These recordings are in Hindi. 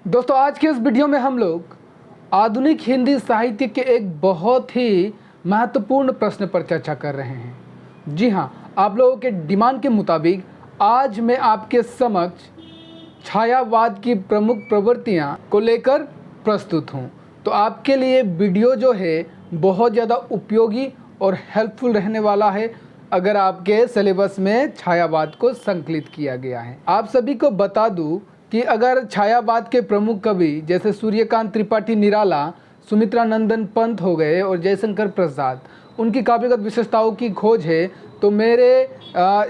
दोस्तों आज के इस वीडियो में हम लोग आधुनिक हिंदी साहित्य के एक बहुत ही महत्वपूर्ण प्रश्न पर चर्चा कर रहे हैं। जी हाँ, आप लोगों के डिमांड के मुताबिक आज मैं आपके समक्ष छायावाद की प्रमुख प्रवृत्तियां को लेकर प्रस्तुत हूं। तो आपके लिए वीडियो जो है बहुत ज़्यादा उपयोगी और हेल्पफुल रहने वाला है अगर आपके सिलेबस में छायावाद को संकलित किया गया है। आप सभी को बता दूं कि अगर छायावाद के प्रमुख कवि जैसे सूर्यकांत त्रिपाठी निराला, सुमित्रा नंदन पंत हो गए और जयशंकर प्रसाद, उनकी काव्यगत विशेषताओं की खोज है तो मेरे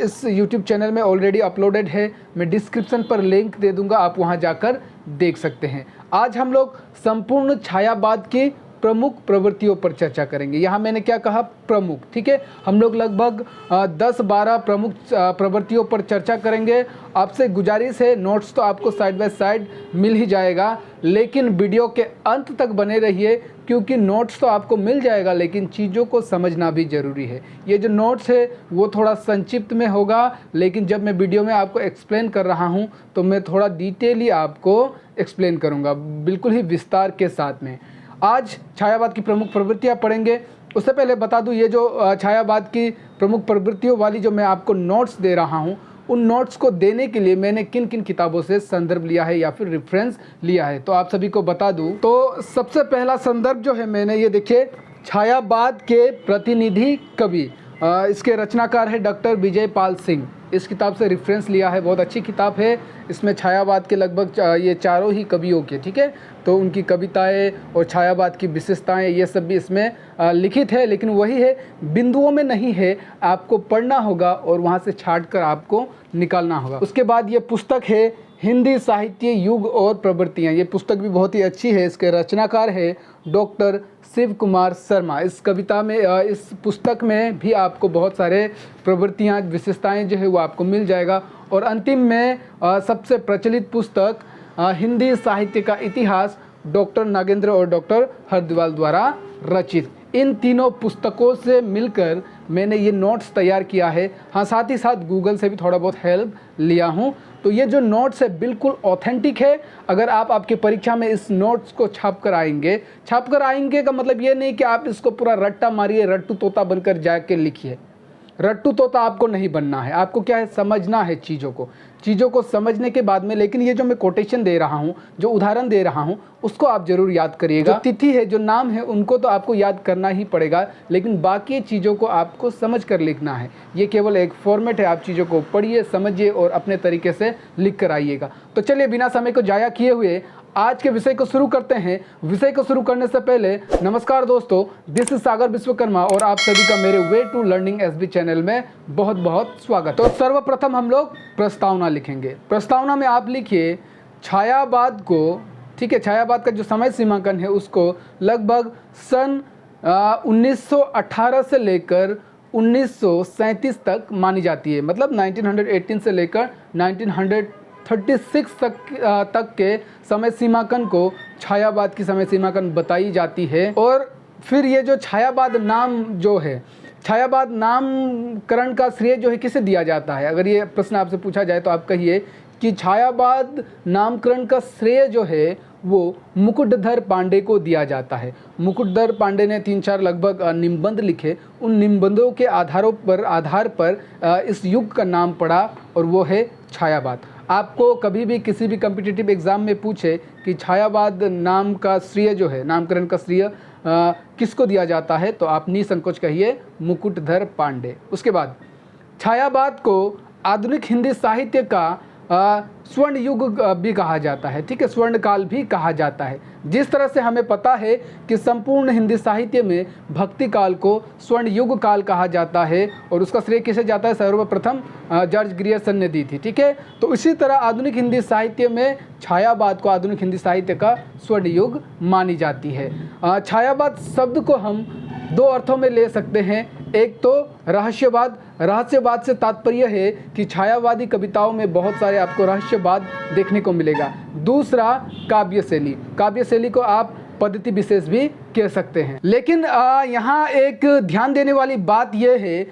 इस YouTube चैनल में ऑलरेडी अपलोडेड है। मैं डिस्क्रिप्शन पर लिंक दे दूंगा, आप वहां जाकर देख सकते हैं। आज हम लोग संपूर्ण छायावाद की प्रमुख प्रवृत्तियों पर चर्चा करेंगे। यहाँ मैंने क्या कहा, प्रमुख, ठीक है। हम लोग लगभग 10-12 प्रमुख प्रवृत्तियों पर चर्चा करेंगे। आपसे गुजारिश है, नोट्स तो आपको साइड बाय साइड मिल ही जाएगा, लेकिन वीडियो के अंत तक बने रहिए क्योंकि नोट्स तो आपको मिल जाएगा लेकिन चीज़ों को समझना भी ज़रूरी है। ये जो नोट्स है वो थोड़ा संक्षिप्त में होगा, लेकिन जब मैं वीडियो में आपको एक्सप्लेन कर रहा हूँ तो मैं थोड़ा डिटेली आपको एक्सप्लेन करूँगा, बिल्कुल ही विस्तार के साथ में। आज छायावाद की प्रमुख प्रवृत्तियां पढ़ेंगे। उससे पहले बता दूं, ये जो छायावाद की प्रमुख प्रवृत्तियों वाली जो मैं आपको नोट्स दे रहा हूं, उन नोट्स को देने के लिए मैंने किन किन किताबों से संदर्भ लिया है या फिर रेफरेंस लिया है तो आप सभी को बता दूं। तो सबसे पहला संदर्भ जो है मैंने, ये देखिए, छायावाद के प्रतिनिधि कवि, इसके रचनाकार है डॉक्टर विजय पाल सिंह। इस किताब से रेफरेंस लिया है, बहुत अच्छी किताब है। इसमें छायावाद के लगभग ये चारों ही कवियों के, ठीक है, तो उनकी कविताएं और छायावाद की विशेषताएं ये सब भी इसमें लिखित है, लेकिन वही है, बिंदुओं में नहीं है, आपको पढ़ना होगा और वहाँ से छांट कर आपको निकालना होगा। उसके बाद ये पुस्तक है हिंदी साहित्य युग और प्रवृत्तियाँ। ये पुस्तक भी बहुत ही अच्छी है। इसके रचनाकार है डॉक्टर शिव कुमार शर्मा। इस कविता में, इस पुस्तक में भी आपको बहुत सारे प्रवृत्तियाँ, विशेषताएं जो है वो आपको मिल जाएगा। और अंतिम में सबसे प्रचलित पुस्तक हिंदी साहित्य का इतिहास, डॉक्टर नागेंद्र और डॉक्टर हरद्वाल द्वारा रचित। इन तीनों पुस्तकों से मिलकर मैंने ये नोट्स तैयार किया है। हाँ, साथ ही साथ गूगल से भी थोड़ा बहुत हेल्प लिया हूँ। तो ये जो नोट्स है बिल्कुल ऑथेंटिक है। अगर आप आपके परीक्षा में इस नोट्स को छाप कर आएंगे का मतलब ये नहीं कि आप इसको पूरा रट्टा मारिए, रट्टू तोता बनकर जाके लिखिए। रट्टू तोता आपको नहीं बनना है, आपको क्या है, समझना है चीज़ों को समझने के बाद में। लेकिन ये जो मैं कोटेशन दे रहा हूँ, जो उदाहरण दे रहा हूँ, उसको आप जरूर याद करिएगा। जो तिथि है, जो नाम है, उनको तो आपको याद करना ही पड़ेगा, लेकिन बाकी चीज़ों को आपको समझ कर लिखना है। ये केवल एक फॉर्मेट है, आप चीज़ों को पढ़िए, समझिए और अपने तरीके से लिख कर आइएगा। तो चलिए बिना समय को जाया किए हुए आज के विषय को शुरू करते हैं। विषय को शुरू करने से पहले नमस्कार दोस्तों, दिस इज सागर विश्वकर्मा और आप सभी का मेरे way to learning SB channel में बहुत बहुत स्वागत। तो सर्वप्रथम हम लोग प्रस्तावना लिखेंगे। प्रस्तावना में आप लिखिए छायावाद को, ठीक है, छायावाद का जो समय सीमांकन है उसको लगभग सन 1918 से लेकर 1937 तक मानी जाती है। मतलब 1918 से लेकर 1936 तक के समय सीमांकन को छायावाद की समय सीमांकन बताई जाती है। और फिर ये जो छायावाद नाम जो है, छायावाद नामकरण का श्रेय जो है किसे दिया जाता है? अगर ये प्रश्न आपसे पूछा जाए तो आप कहिए कि छायावाद नामकरण का श्रेय जो है वो मुकुटधर पांडे को दिया जाता है। मुकुटधर पांडे ने 3-4 लगभग निबंध लिखे। उन निबंधों के आधार पर इस युग का नाम पड़ा और वो है छायावाद। आपको कभी भी किसी भी कॉम्पिटिटिव एग्ज़ाम में पूछे कि छायावाद नाम का श्रेय जो है, नामकरण का श्रेय किसको दिया जाता है, तो आप निसंकोच कहिए मुकुटधर पांडे। उसके बाद छायावाद को आधुनिक हिंदी साहित्य का स्वर्ण युग भी कहा जाता है, ठीक है, स्वर्ण काल भी कहा जाता है। जिस तरह से हमें पता है कि संपूर्ण हिंदी साहित्य में भक्ति काल को स्वर्ण युग काल कहा जाता है और उसका श्रेय किसे जाता है, सर्वप्रथम जॉर्ज ग्रियर्सन ने दी थी, ठीक है। तो इसी तरह आधुनिक हिंदी साहित्य में छायावाद को आधुनिक हिंदी साहित्य का स्वर्ण युग मानी जाती है। छायावाद शब्द को हम दो अर्थों में ले सकते हैं। एक तो रहस्यवाद से तात्पर्य है कि छायावादी कविताओं में बहुत सारे आपको रहस्यवाद देखने को मिलेगा। दूसरा काव्य शैली को आप पद्धति विशेष भी कह सकते हैं। लेकिन यहाँ एक ध्यान देने वाली बात यह है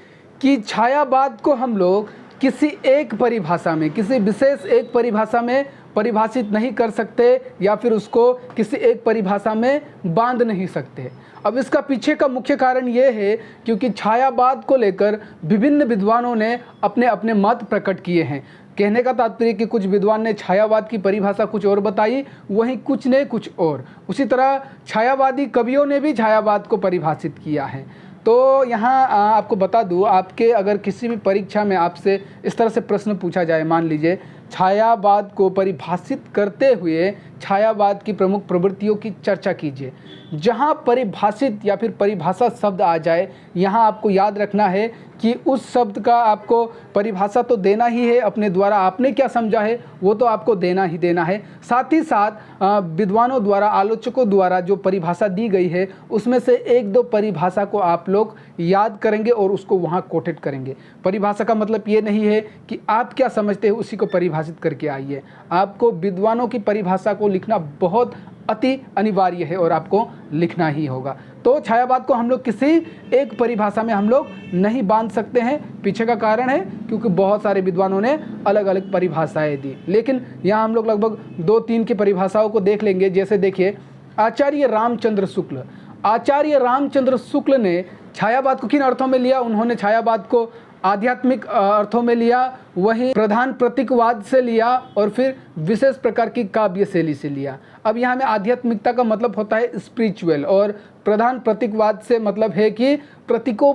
कि छायावाद को हम लोग किसी एक परिभाषा में, किसी विशेष एक परिभाषा में परिभाषित नहीं कर सकते या फिर उसको किसी एक परिभाषा में बांध नहीं सकते। अब इसका पीछे का मुख्य कारण ये है क्योंकि छायावाद को लेकर विभिन्न विद्वानों ने अपने अपने मत प्रकट किए हैं। कहने का तात्पर्य कि कुछ विद्वान ने छायावाद की परिभाषा कुछ और बताई, वहीं कुछ ने कुछ और। उसी तरह छायावादी कवियों ने भी छायावाद को परिभाषित किया है। तो यहाँ आपको बता दूँ, आपके अगर किसी भी परीक्षा में आपसे इस तरह से प्रश्न पूछा जाए, मान लीजिए छायावाद को परिभाषित करते हुए छायावाद की प्रमुख प्रवृत्तियों की चर्चा कीजिए। जहाँ परिभाषित या फिर परिभाषा शब्द आ जाए, यहाँ आपको याद रखना है कि उस शब्द का आपको परिभाषा तो देना ही है, अपने द्वारा आपने क्या समझा है वो तो आपको देना ही देना है। साथ ही साथ विद्वानों द्वारा, आलोचकों द्वारा जो परिभाषा दी गई है उसमें से एक दो परिभाषा को आप लोग याद करेंगे और उसको वहाँ कोटेट करेंगे। परिभाषा का मतलब ये नहीं है कि आप क्या समझते हैं उसी को परिभाषित करके आइए। आपको विद्वानों की परिभाषा को लिखना बहुत अति अनिवार्य है और आपको लिखना ही होगा। तो छायावाद को हम लोग किसी एक परिभाषा में हम लोग नहीं बांध सकते हैं। पीछे का कारण है क्योंकि बहुत सारे विद्वानों ने अलग अलग परिभाषाएं दी, लेकिन यहाँ हम लोग लगभग 2-3 की परिभाषाओं को देख लेंगे। जैसे देखिए, आचार्य रामचंद्र शुक्ल ने छायावाद को किन अर्थों में लिया? उन्होंने छायावाद को आध्यात्मिक अर्थों में लिया, वहीं प्रधान प्रतीकवाद से लिया और फिर विशेष प्रकार की काव्य शैली से लिया। अब यहाँ में आध्यात्मिकता का मतलब होता है स्पिरिचुअल, और प्रधान प्रतीकवाद से मतलब है कि प्रतीकों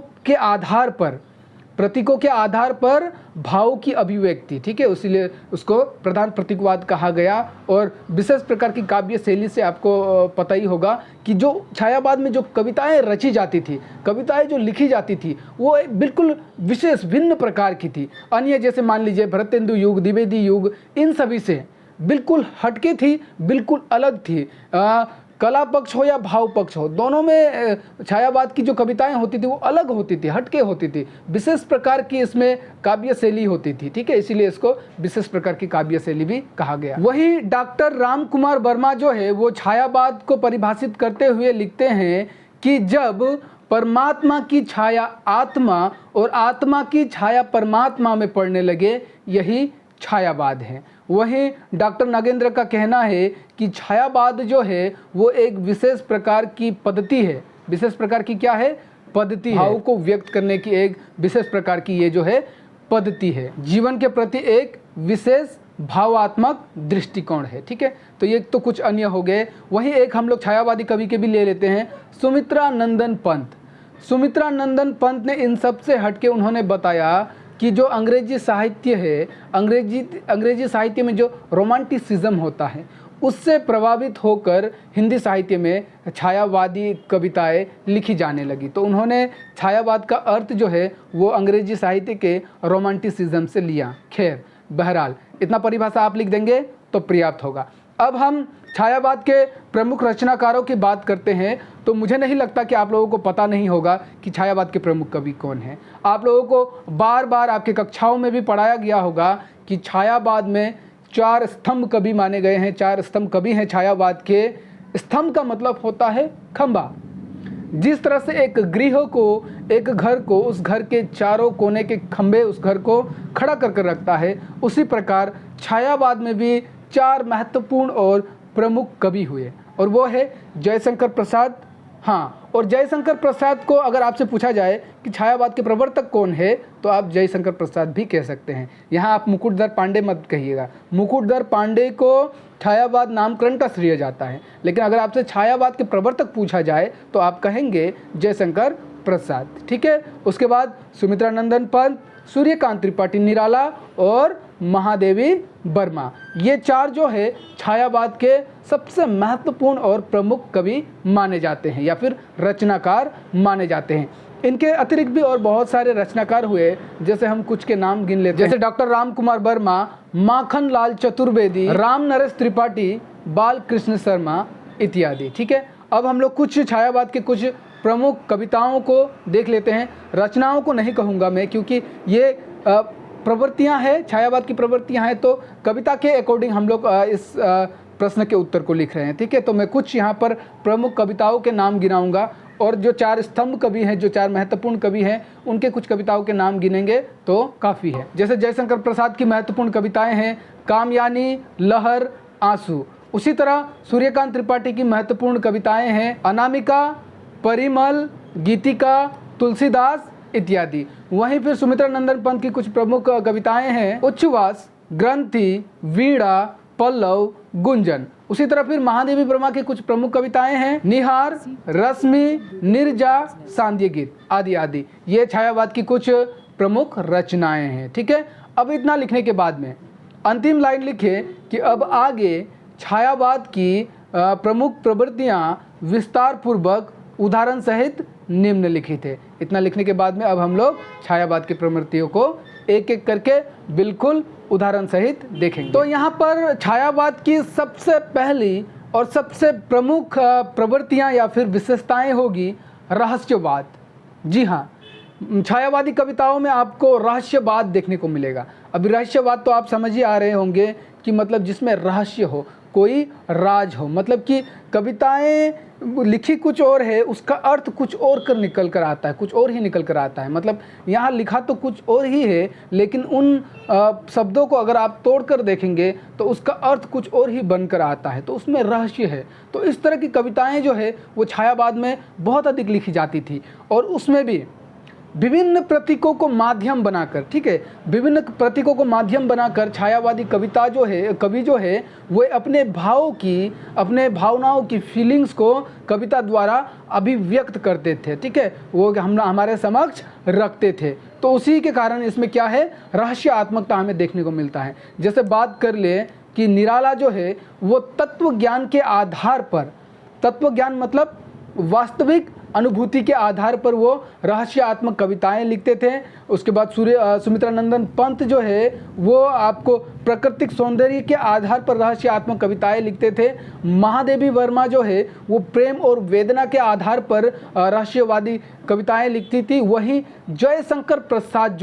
के आधार पर भाव की अभिव्यक्ति, ठीक है, इसीलिए उसको प्रधान प्रतीकवाद कहा गया। और विशेष प्रकार की काव्य शैली से आपको पता ही होगा कि जो छायावाद में जो कविताएं रची जाती थी, कविताएं जो लिखी जाती थी, वो बिल्कुल विशेष भिन्न प्रकार की थी। अन्य जैसे मान लीजिए भरतेंदु युग, द्विवेदी युग, इन सभी से बिल्कुल हटके थी, बिल्कुल अलग थी। कला पक्ष हो या भाव पक्ष हो, दोनों में छायावाद की जो कविताएं होती थी वो अलग होती थी, हटके होती थी, विशेष प्रकार की इसमें काव्य शैली होती थी, ठीक है, इसीलिए इसको विशेष प्रकार की काव्य शैली भी कहा गया। वहीं डॉक्टर राम कुमार वर्मा जो है वो छायावाद को परिभाषित करते हुए लिखते हैं कि जब परमात्मा की छाया आत्मा और आत्मा की छाया परमात्मा में पड़ने लगे, यही छायावाद है। वहीं डॉक्टर नागेंद्र का कहना है कि छायावाद जो है वो एक विशेष प्रकार की पद्धति है। विशेष प्रकार की क्या है? पद्धति है। भाव को व्यक्त करने की एक विशेष प्रकार की ये जो है पद्धति है। जीवन के प्रति एक विशेष भावात्मक दृष्टिकोण है, ठीक है। तो ये तो कुछ अन्य हो गए। वहीं एक हम लोग छायावादी कवि के भी ले लेते हैं, सुमित्रा नंदन पंत। सुमित्रा नंदन पंत ने इन सब से हटके उन्होंने बताया कि जो अंग्रेजी साहित्य है, अंग्रेजी साहित्य में जो रोमांटिसिज्म होता है, उससे प्रभावित होकर हिंदी साहित्य में छायावादी कविताएं लिखी जाने लगी। तो उन्होंने छायावाद का अर्थ जो है वो अंग्रेजी साहित्य के रोमांटिसिज्म से लिया। खैर, बहरहाल इतना परिभाषा आप लिख देंगे तो पर्याप्त होगा। अब हम छायावाद के प्रमुख रचनाकारों की बात करते हैं, तो मुझे नहीं लगता कि आप लोगों को पता नहीं होगा कि छायावाद के प्रमुख कवि कौन हैं। आप लोगों को बार बार आपके कक्षाओं में भी पढ़ाया गया होगा कि छायावाद में 4 स्तंभ कवि माने गए हैं। 4 स्तंभ कवि हैं छायावाद के। स्तंभ का मतलब होता है खंबा। जिस तरह से एक गृह को, एक घर को, उस घर के चारों कोने के खंबे उस घर को खड़ा कर रखता है, उसी प्रकार छायावाद में भी 4 महत्वपूर्ण और प्रमुख कवि हुए, और वो है जयशंकर प्रसाद। हाँ, और जयशंकर प्रसाद को अगर आपसे पूछा जाए कि छायावाद के प्रवर्तक कौन है, तो आप जयशंकर प्रसाद भी कह सकते हैं। यहाँ आप मुकुटधर पांडे मत कहिएगा। मुकुटधर पांडे को छायावाद नामकरण का श्रेय जाता है, लेकिन अगर आपसे छायावाद के प्रवर्तक पूछा जाए तो आप कहेंगे जयशंकर प्रसाद, ठीक है। उसके बाद सुमित्रा नंदन पंत, सूर्यकांत त्रिपाठी निराला और महादेवी वर्मा, ये 4 जो है छायावाद के सबसे महत्वपूर्ण और प्रमुख कवि माने जाते हैं या फिर रचनाकार माने जाते हैं। इनके अतिरिक्त भी और बहुत सारे रचनाकार हुए, जैसे हम कुछ के नाम गिन लेते हैं, जैसे डॉक्टर राम कुमार वर्मा, माखन लाल चतुर्वेदी, राम नरेश त्रिपाठी, बाल कृष्ण शर्मा इत्यादि, ठीक है। अब हम लोग कुछ छायावाद के कुछ प्रमुख कविताओं को देख लेते हैं। रचनाओं को नहीं कहूँगा मैं, क्योंकि ये प्रवृत्तियाँ हैं, छायावाद की प्रवृत्तियाँ हैं, तो कविता के अकॉर्डिंग हम लोग इस प्रश्न के उत्तर को लिख रहे हैं, ठीक है। तो मैं कुछ यहाँ पर प्रमुख कविताओं के नाम गिनाऊंगा, और जो 4 स्तंभ कवि हैं, जो 4 महत्वपूर्ण कवि हैं, उनके कुछ कविताओं के नाम गिनेंगे तो काफ़ी है। जैसे जयशंकर प्रसाद की महत्वपूर्ण कविताएं हैं कामयानी, लहर, आंसू। उसी तरह सूर्यकांत त्रिपाठी की महत्वपूर्ण कविताएं हैं अनामिका, परिमल, गीतिका, तुलसीदास इत्यादि। वहीं फिर सुमित्रा नंदन पंत की कुछ प्रमुख कविताएं हैं उच्छ्वास, ग्रंथि, वीणा, पल्लव, गुंजन। उसी तरह फिर महादेवी वर्मा की कुछ प्रमुख कविताएं हैं निहार, रश्मि, निर्जा, सांध्य गीत आदि आदि। ये छायावाद की कुछ प्रमुख रचनाएं हैं। ठीक है, अब इतना लिखने के बाद में अंतिम लाइन लिखे कि अब आगे छायावाद की प्रमुख प्रवृत्तियां विस्तार पूर्वक उदाहरण सहित निम्नलिखित है। इतना लिखने के बाद में अब हम लोग छायावाद की प्रवृत्तियों को एक एक करके बिल्कुल उदाहरण सहित देखेंगे। तो यहाँ पर छायावाद की सबसे पहली और सबसे प्रमुख प्रवृत्तियाँ या फिर विशेषताएं होगी रहस्यवाद। जी हाँ, छायावादी कविताओं में आपको रहस्यवाद देखने को मिलेगा। अभी रहस्यवाद तो आप समझ ही आ रहे होंगे कि मतलब जिसमें रहस्य हो, कोई राज हो, मतलब कि कविताएं लिखी कुछ और है, उसका अर्थ कुछ और कर निकल कर आता है, कुछ और ही निकल कर आता है। मतलब यहाँ लिखा तो कुछ और ही है, लेकिन उन शब्दों को अगर आप तोड़ कर देखेंगे तो उसका अर्थ कुछ और ही बनकर आता है, तो उसमें रहस्य है। तो इस तरह की कविताएं जो है वो छायावाद में बहुत अधिक लिखी जाती थी, और उसमें भी विभिन्न प्रतीकों को माध्यम बनाकर, ठीक है, विभिन्न प्रतीकों को माध्यम बनाकर छायावादी कविता जो है, कवि जो है वो अपने भावों की, अपने भावनाओं की फीलिंग्स को कविता द्वारा अभिव्यक्त करते थे। ठीक है, वो हम हमारे समक्ष रखते थे। तो उसी के कारण इसमें क्या है, रहस्यात्मकता हमें देखने को मिलता है। जैसे बात कर ले कि निराला जो है वो तत्व ज्ञान के आधार पर, तत्व ज्ञान मतलब वास्तविक अनुभूति के आधार पर वो रहस्यात्मक कविताएं लिखते थे। उसके बाद सुमित्रा नंदन पंत जो है वो आपको प्राकृतिक सौंदर्य के आधार पर रहस्यात्मक कविताएं लिखते थे। महादेवी वर्मा जो है वो प्रेम और वेदना के आधार पर रहस्यवादी कविताएं लिखती थी। वहीं जयशंकर प्रसाद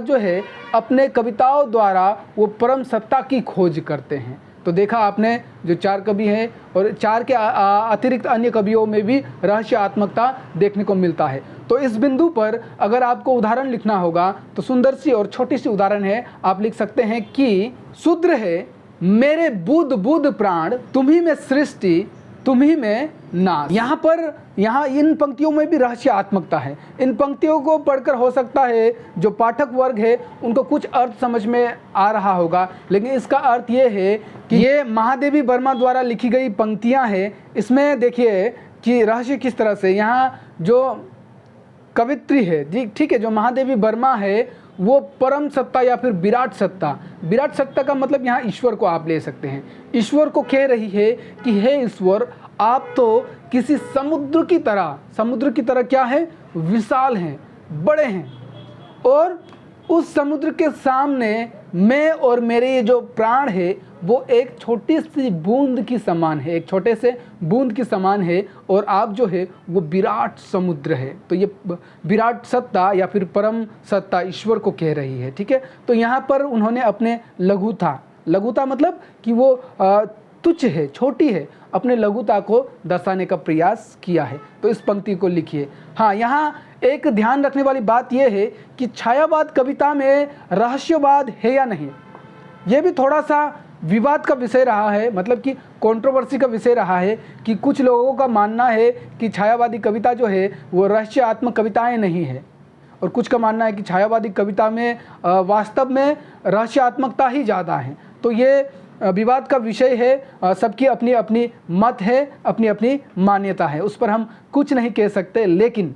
जो है अपने कविताओं द्वारा वो परम सत्ता की खोज करते हैं। तो देखा आपने, जो 4 कवि हैं और 4 के अतिरिक्त अन्य कवियों में भी रहस्यात्मकता देखने को मिलता है। तो इस बिंदु पर अगर आपको उदाहरण लिखना होगा तो सुंदर सी और छोटी सी उदाहरण है। आप लिख सकते हैं कि शूद्र है मेरे बुध बुध प्राण, तुम्ही में सृष्टि तुम्ही में नाश। यहाँ इन पंक्तियों में भी रहस्यात्मकता है। इन पंक्तियों को पढ़कर हो सकता है जो पाठक वर्ग है उनको कुछ अर्थ समझ में आ रहा होगा, लेकिन इसका अर्थ ये है कि ये महादेवी वर्मा द्वारा लिखी गई पंक्तियाँ हैं। इसमें देखिए कि रहस्य किस तरह से, यहाँ जो कवित्री है जी, ठीक है, जो महादेवी वर्मा है वो परम सत्ता या फिर विराट सत्ता का मतलब यहाँ ईश्वर को आप ले सकते हैं। ईश्वर को कह रही है कि हे ईश्वर, आप तो किसी समुद्र की तरह क्या है, विशाल हैं, बड़े हैं, और उस समुद्र के सामने मैं और मेरे ये जो प्राण है वो एक छोटी सी बूंद की समान है, एक छोटे से बूंद की समान है, और आप जो है वो विराट समुद्र है। तो ये विराट सत्ता या फिर परम सत्ता ईश्वर को कह रही है। ठीक है, तो यहाँ पर उन्होंने अपने लघुता मतलब कि वो तुच्छ है, छोटी है, अपने लघुता को दर्शाने का प्रयास किया है। तो इस पंक्ति को लिखिए। हाँ, यहाँ एक ध्यान रखने वाली बात यह है कि छायावाद कविता में रहस्यवाद है या नहीं, ये भी थोड़ा सा विवाद का विषय रहा है, मतलब कि कंट्रोवर्सी का विषय रहा है कि कुछ लोगों का मानना है कि छायावादी कविता जो है वो रहस्यात्मक कविताएं नहीं है, और कुछ का मानना है कि छायावादी कविता में वास्तव में रहस्यात्मकता ही ज़्यादा है। तो ये विवाद का विषय है, सबकी अपनी अपनी मत है, अपनी अपनी मान्यता है, उस पर हम कुछ नहीं कह सकते। लेकिन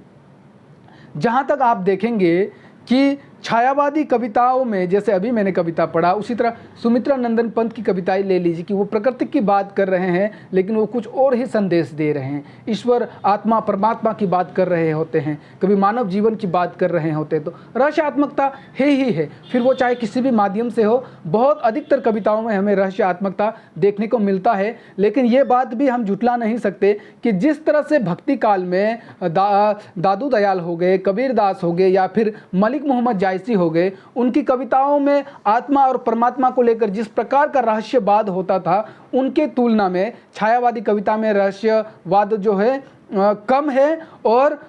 जहाँ तक आप देखेंगे कि छायावादी कविताओं में, जैसे अभी मैंने कविता पढ़ा, उसी तरह सुमित्रा नंदन पंत की कविताएं ले लीजिए कि वो प्रकृति की बात कर रहे हैं, लेकिन वो कुछ और ही संदेश दे रहे हैं। ईश्वर, आत्मा, परमात्मा की बात कर रहे होते हैं, कभी मानव जीवन की बात कर रहे होते हैं। तो रहस्यात्मकता है ही है, फिर वो चाहे किसी भी माध्यम से हो। बहुत अधिकतर कविताओं में हमें रहस्यात्मकता देखने को मिलता है। लेकिन ये बात भी हम झुटला नहीं सकते कि जिस तरह से भक्ति काल में दादू दयाल हो गए, कबीर दास हो गए, या फिर मलिक मोहम्मद जायसी हो गए, उनकी कविताओं में आत्मा और परमात्मा को लेकर जिस प्रकार का रहस्यवाद होता था, उनके तुलना में छायावादी कविता में रहस्यवाद जो है कम है, और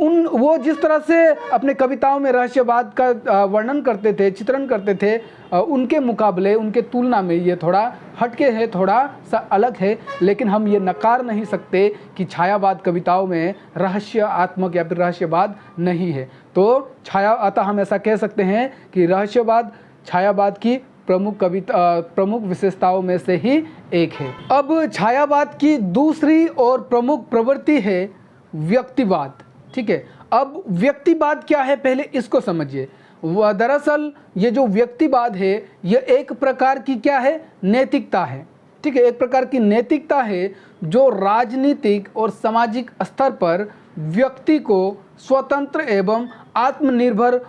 वो जिस तरह से अपने कविताओं में रहस्यवाद का वर्णन करते थे, चित्रण करते थे, उनके मुकाबले, उनके तुलना में ये थोड़ा हटके है, थोड़ा सा अलग है। लेकिन हम ये नकार नहीं सकते कि छायावाद कविताओं में रहस्यात्मक या फिर रहस्यवाद नहीं है। तो अतः हम ऐसा कह सकते हैं कि रहस्यवाद छायावाद की प्रमुख विशेषताओं में से ही एक है। अब छायावाद की दूसरी और प्रमुख प्रवृत्ति है व्यक्तिवाद। ठीक है, अब व्यक्तिवाद क्या है पहले इसको समझिए। दरअसल ये जो व्यक्तिवाद है ये एक प्रकार की क्या है, नैतिकता है। ठीक है, एक प्रकार की नैतिकता है जो राजनीतिक और सामाजिक स्तर पर व्यक्ति को स्वतंत्र एवं आत्मनिर्भर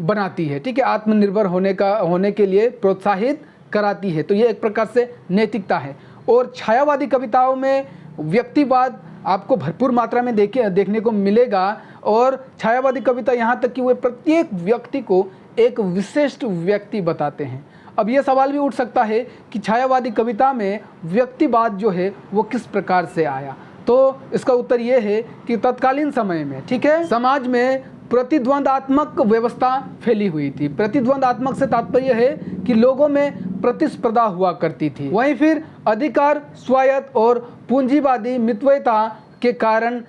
बनाती है। ठीक है, आत्मनिर्भर होने के लिए प्रोत्साहित कराती है। तो ये एक प्रकार से नैतिकता है। और छायावादी कविताओं में व्यक्तिवाद आपको भरपूर मात्रा में देखने को मिलेगा। और छायावादी कविता यहाँ तक कि वे प्रत्येक व्यक्ति को एक विशिष्ट व्यक्ति बताते हैं। अब ये सवाल भी उठ सकता है कि छायावादी कविता में व्यक्तिवाद जो है वो किस प्रकार से आया। तो इसका उत्तर ये है कि तत्कालीन समय में, ठीक है, समाज में प्रतिद्वंदात्मक व्यवस्था फैली हुई थी। प्रतिद्वंदात्मक से तात्पर्य है कि लोगों में प्रतिस्पर्धा हुआ करती थी। वहीं फिर अधिकार, स्वायत्त और पूंजीवादी मितव्ययता के कारण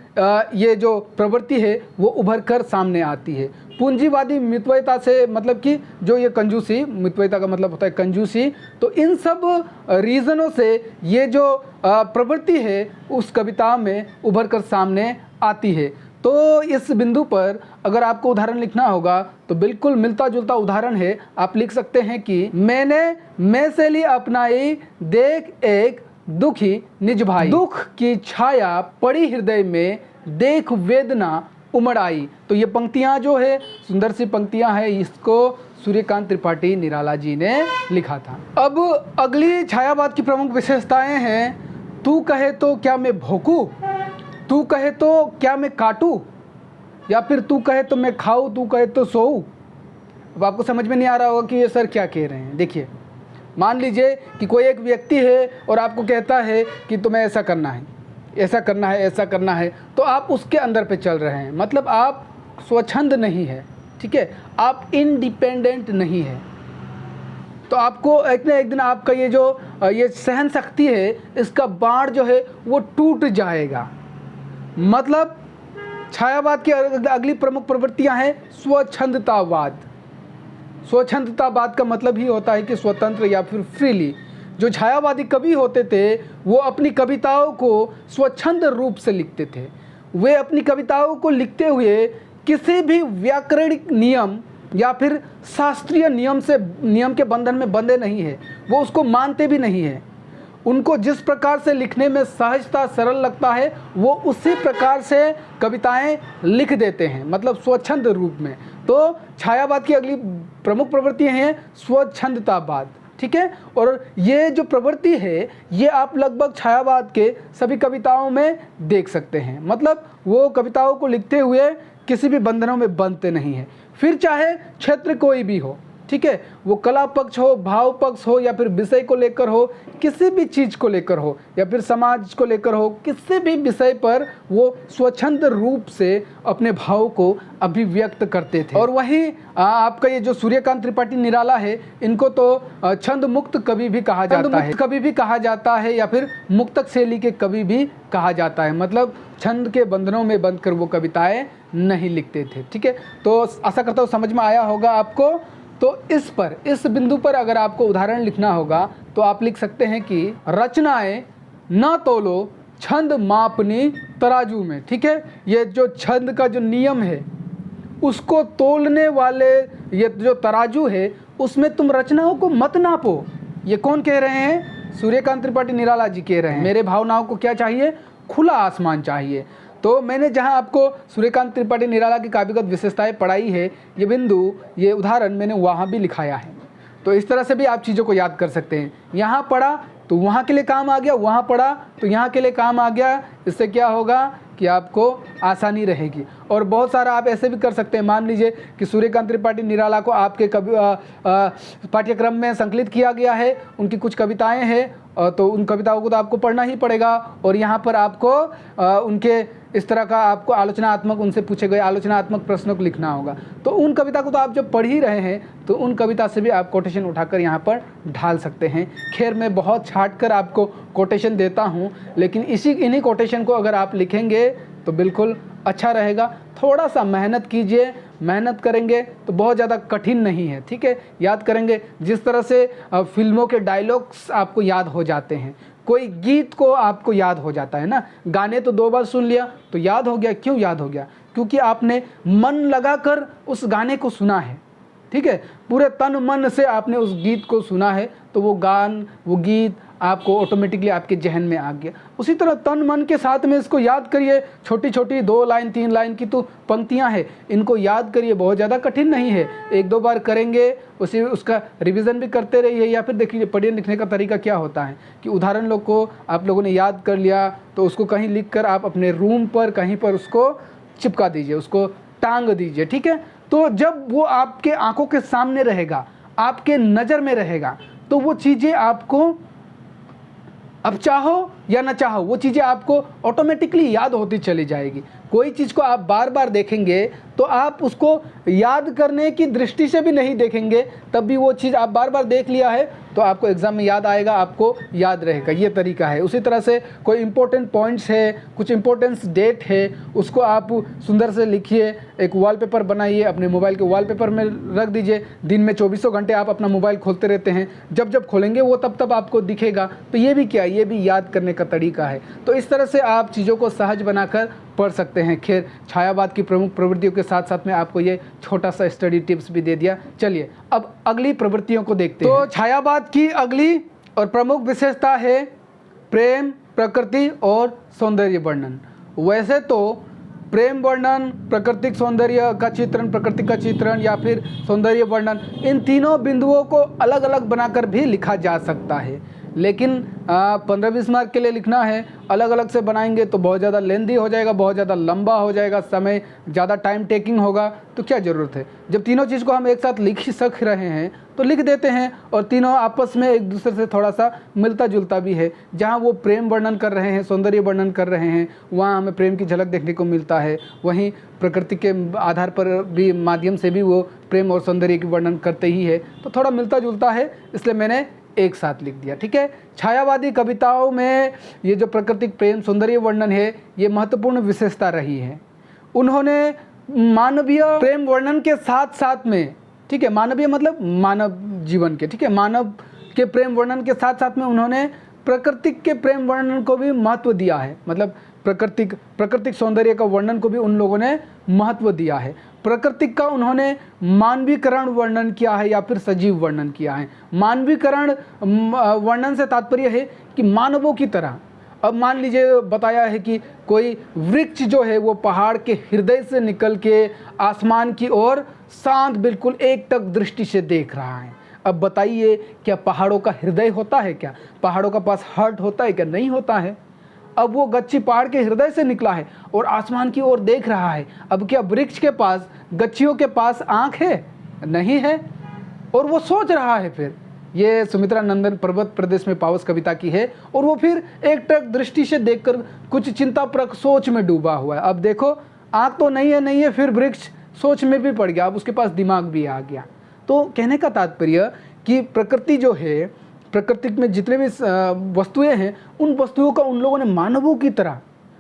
ये जो प्रवृत्ति है वो उभर कर सामने आती है। पूंजीवादी मितव्ययता से मतलब कि जो ये कंजूसी, मितव्ययता का मतलब होता है कंजूसी। तो इन सब रीज़नों से ये जो प्रवृत्ति है उस कविता में उभर कर सामने आती है। तो इस बिंदु पर अगर आपको उदाहरण लिखना होगा तो बिल्कुल मिलता जुलता उदाहरण है। आप लिख सकते हैं कि मैंने मैसेली अपनाई, देख एक दुखी निज भाई, दुख की छाया पड़ी हृदय में, देख वेदना उमड़ आई। तो ये पंक्तियां जो है सुंदर सी पंक्तियां हैं, इसको सूर्यकांत त्रिपाठी निराला जी ने लिखा था। अब अगली छायावाद की प्रमुख विशेषताएं हैं, तू कहे तो क्या मैं भोंकूं, तू कहे तो क्या मैं काटूं, या फिर तू कहे तो मैं खाऊं, तू कहे तो सोऊं। अब आपको समझ में नहीं आ रहा होगा कि ये सर क्या कह रहे हैं। देखिए, मान लीजिए कि कोई एक व्यक्ति है और आपको कहता है कि तुम्हें ऐसा करना है, ऐसा करना है, ऐसा करना है, तो आप उसके अंदर पे चल रहे हैं। मतलब आप स्वच्छंद नहीं है, ठीक है, आप इंडिपेंडेंट नहीं है। तो आपको एक न एक दिन आपका ये सहन शक्ति है, इसका बाण जो है वो टूट जाएगा। मतलब छायावाद की अगली प्रमुख प्रवृत्तियां हैं स्वच्छंदतावाद। स्वच्छंदतावाद का मतलब ही होता है कि स्वतंत्र या फिर फ्रीली। जो छायावादी कवि होते थे वो अपनी कविताओं को स्वच्छंद रूप से लिखते थे। वे अपनी कविताओं को लिखते हुए किसी भी व्याकरणिक नियम या फिर शास्त्रीय नियम के बंधन में बंधे नहीं है, वो उसको मानते भी नहीं है। उनको जिस प्रकार से लिखने में सहजता, सरल लगता है, वो उसी प्रकार से कविताएं लिख देते हैं, मतलब स्वच्छंद रूप में। तो छायावाद की अगली प्रमुख प्रवृत्तियां हैं स्वच्छंदतावाद। ठीक है, और ये जो प्रवृत्ति है ये आप लगभग छायावाद के सभी कविताओं में देख सकते हैं। मतलब वो कविताओं को लिखते हुए किसी भी बंधनों में बंधते नहीं हैं, फिर चाहे क्षेत्र कोई भी हो। ठीक है, वो कला पक्ष हो, भाव पक्ष हो, या फिर विषय को लेकर हो, किसी भी चीज़ को लेकर हो, या फिर समाज को लेकर हो, किसी भी विषय पर वो स्वच्छंद रूप से अपने भाव को अभिव्यक्त करते थे। और वही आपका ये जो सूर्यकांत त्रिपाठी निराला है, इनको तो छंद मुक्त कवि भी कहा जाता है, कवि भी कहा जाता है, या फिर मुक्तक शैली के कवि भी कहा जाता है। मतलब छंद के बंधनों में बंध कर वो कविताएं नहीं लिखते थे। ठीक है, तो आशा करता हूँ समझ में आया होगा आपको। तो इस बिंदु पर अगर आपको उदाहरण लिखना होगा तो आप लिख सकते हैं कि रचनाएं न तोलो छंद मापनी तराजू में। ठीक है, ये जो छंद का जो नियम है उसको तोलने वाले ये जो तराजू है उसमें तुम रचनाओं को मत नापो। ये कौन कह रहे हैं? सूर्यकांत त्रिपाठी निराला जी कह रहे हैं। मेरे भावनाओं को क्या चाहिए? खुला आसमान चाहिए। तो मैंने जहां आपको सूर्यकांत त्रिपाठी निराला की काव्यगत विशेषताएं पढ़ाई है, ये बिंदु, ये उदाहरण मैंने वहां भी लिखाया है। तो इस तरह से भी आप चीज़ों को याद कर सकते हैं। यहाँ पढ़ा तो वहाँ के लिए काम आ गया, वहाँ पढ़ा तो यहाँ के लिए काम आ गया। इससे क्या होगा कि आपको आसानी रहेगी। और बहुत सारा आप ऐसे भी कर सकते हैं। मान लीजिए कि सूर्यकांत त्रिपाठी निराला को आपके पाठ्यक्रम में संकलित किया गया है, उनकी कुछ कविताएं हैं तो उन कविताओं को तो आपको पढ़ना ही पड़ेगा और यहाँ पर आपको उनके इस तरह का आपको आलोचनात्मक, उनसे पूछे गए आलोचनात्मक प्रश्नों को लिखना होगा। तो उन कविता को तो आप जब पढ़ ही रहे हैं तो उन कविता से भी आप कोटेशन उठाकर यहाँ पर ढाल सकते हैं। खैर मैं बहुत छाट कर आपको कोटेशन देता हूँ, लेकिन इन्हीं कोटेशन को अगर आप लिखेंगे तो बिल्कुल अच्छा रहेगा। थोड़ा सा मेहनत कीजिए, मेहनत करेंगे तो बहुत ज़्यादा कठिन नहीं है, ठीक है। याद करेंगे जिस तरह से फिल्मों के डायलॉग्स आपको याद हो जाते हैं, कोई गीत को आपको याद हो जाता है ना, गाने तो 2 बार सुन लिया तो याद हो गया। क्यों याद हो गया? क्योंकि आपने मन लगाकर उस गाने को सुना है, ठीक है, पूरे तन मन से आपने उस गीत को सुना है, तो वो गीत आपको ऑटोमेटिकली आपके जहन में आ गया। उसी तरह तन मन के साथ में इसको याद करिए। छोटी छोटी 2 लाइन 3 लाइन की तो पंक्तियां हैं, इनको याद करिए, बहुत ज़्यादा कठिन नहीं है। 1-2 बार करेंगे, उसका रिवीजन भी करते रहिए। या फिर देखिए पढ़ने लिखने का तरीका क्या होता है कि उदाहरण लोग को आप लोगों ने याद कर लिया तो उसको कहीं लिख कर आप अपने रूम पर कहीं पर उसको चिपका दीजिए, उसको टांग दीजिए, ठीक है। तो जब वो आपके आंखों के सामने रहेगा, आपके नज़र में रहेगा, तो वो चीज़ें आपको अब चाहो या ना चाहो वो चीज़ें आपको ऑटोमेटिकली याद होती चली जाएगी। कोई चीज़ को आप बार बार देखेंगे तो आप उसको याद करने की दृष्टि से भी नहीं देखेंगे, तब भी वो चीज़ आप बार बार देख लिया है तो आपको एग्ज़ाम में याद आएगा, आपको याद रहेगा। ये तरीका है। उसी तरह से कोई इंपॉर्टेंट पॉइंट्स है, कुछ इंपॉर्टेंस डेट है, उसको आप सुंदर से लिखिए, एक वॉलपेपर बनाइए, अपने मोबाइल के वॉलपेपर में रख दीजिए। दिन में 24 घंटे आप अपना मोबाइल खोलते रहते हैं, जब जब खोलेंगे वो तब आपको दिखेगा। तो ये भी क्या, ये भी याद करने का तरीका है। तो इस तरह से आप चीज़ों को सहज बनाकर पढ़ सकते हैं। खैर छायावाद की प्रमुख प्रवृत्तियों के साथ साथ में आपको ये छोटा सा स्टडी टिप्स भी दे दिया। चलिए अब अगली प्रवृत्तियों को देखते हैं। तो छायावाद की अगली और प्रमुख विशेषता है प्रेम, प्रकृति और सौंदर्य वर्णन। वैसे तो प्रेम वर्णन, प्राकृतिक सौंदर्य का चित्रण, प्रकृति का चित्रण या फिर सौंदर्य वर्णन, इन तीनों बिंदुओं को अलग अलग बनाकर भी लिखा जा सकता है, लेकिन 15-20 मार्क के लिए लिखना है, अलग अलग से बनाएंगे तो बहुत ज़्यादा लेंदी हो जाएगा, बहुत ज़्यादा लंबा हो जाएगा, समय ज़्यादा टाइम टेकिंग होगा। तो क्या ज़रूरत है, जब तीनों चीज़ को हम एक साथ लिख ही सक रहे हैं तो लिख देते हैं। और तीनों आपस में एक दूसरे से थोड़ा सा मिलता जुलता भी है। जहाँ वो प्रेम वर्णन कर रहे हैं, सौंदर्य वर्णन कर रहे हैं, वहाँ हमें प्रेम की झलक देखने को मिलता है। वहीं प्रकृति के आधार पर भी, माध्यम से भी वो प्रेम और सौंदर्य की वर्णन करते ही है, तो थोड़ा मिलता जुलता है, इसलिए मैंने एक साथ लिख दिया, ठीक है। छायावादी कविताओं में ये जो प्राकृतिक प्रेम सौंदर्य वर्णन है, ये महत्वपूर्ण विशेषता रही है। उन्होंने मानवीय प्रेम वर्णन के साथ साथ में, ठीक है, मानवीय मतलब मानव जीवन के, ठीक है, मानव के प्रेम वर्णन के साथ साथ में उन्होंने प्राकृतिक के प्रेम वर्णन को भी महत्व दिया है। मतलब प्राकृतिक सौंदर्य का वर्णन को भी उन लोगों ने महत्व दिया है। प्राकृतिक का उन्होंने मानवीकरण वर्णन किया है या फिर सजीव वर्णन किया है। मानवीकरण वर्णन से तात्पर्य है कि मानवों की तरह। अब मान लीजिए बताया है कि कोई वृक्ष जो है वो पहाड़ के हृदय से निकल के आसमान की ओर शांत बिल्कुल एकटक दृष्टि से देख रहा है। अब बताइए क्या पहाड़ों का हृदय होता है क्या? पहाड़ों का पास हार्ट होता है क्या? नहीं होता है। अब वो गच्छी पहाड़ के हृदय से निकला है और आसमान की ओर देख रहा है। अब क्या वृक्ष के पास, गच्छियों के पास आंख है? नहीं है। और वो सोच रहा है। फिर ये सुमित्रा नंदन पर्वत प्रदेश में पावस कविता की है और वो फिर एक टक दृष्टि से देखकर कुछ चिंताप्रक सोच में डूबा हुआ है। अब देखो आंख तो नहीं है, फिर वृक्ष सोच में भी पड़ गया, अब उसके पास दिमाग भी आ गया। तो कहने का तात्पर्य कि प्रकृति जो है, प्रकृति में जितने भी वस्तुएं हैं, उन वस्तुओं का उन लोगों ने मानवों की तरह